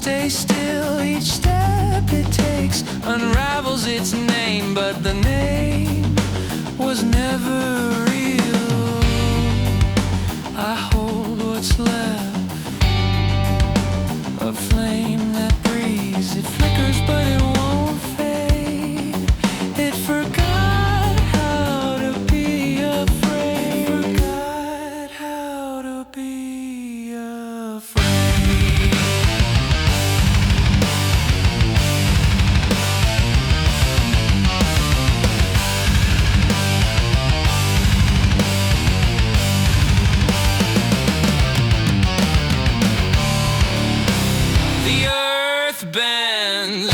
stay still. Each step it takes unravels its name, but the name was never real. I hold what's left, a flame that breathes. It flickers but it won't fade. It forgot how to be afraid. Forgot how to be afraid. The earth bends,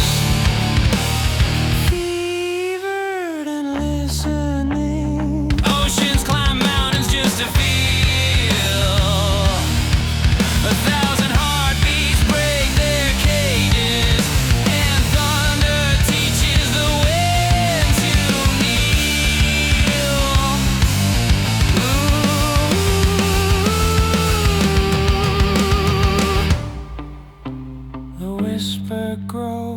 fevered and listening. Oceans climb mountains just to feel. 1,000 heartbeats break their cages, and thunder teaches the wind to kneel. Ooh. The whisper grows.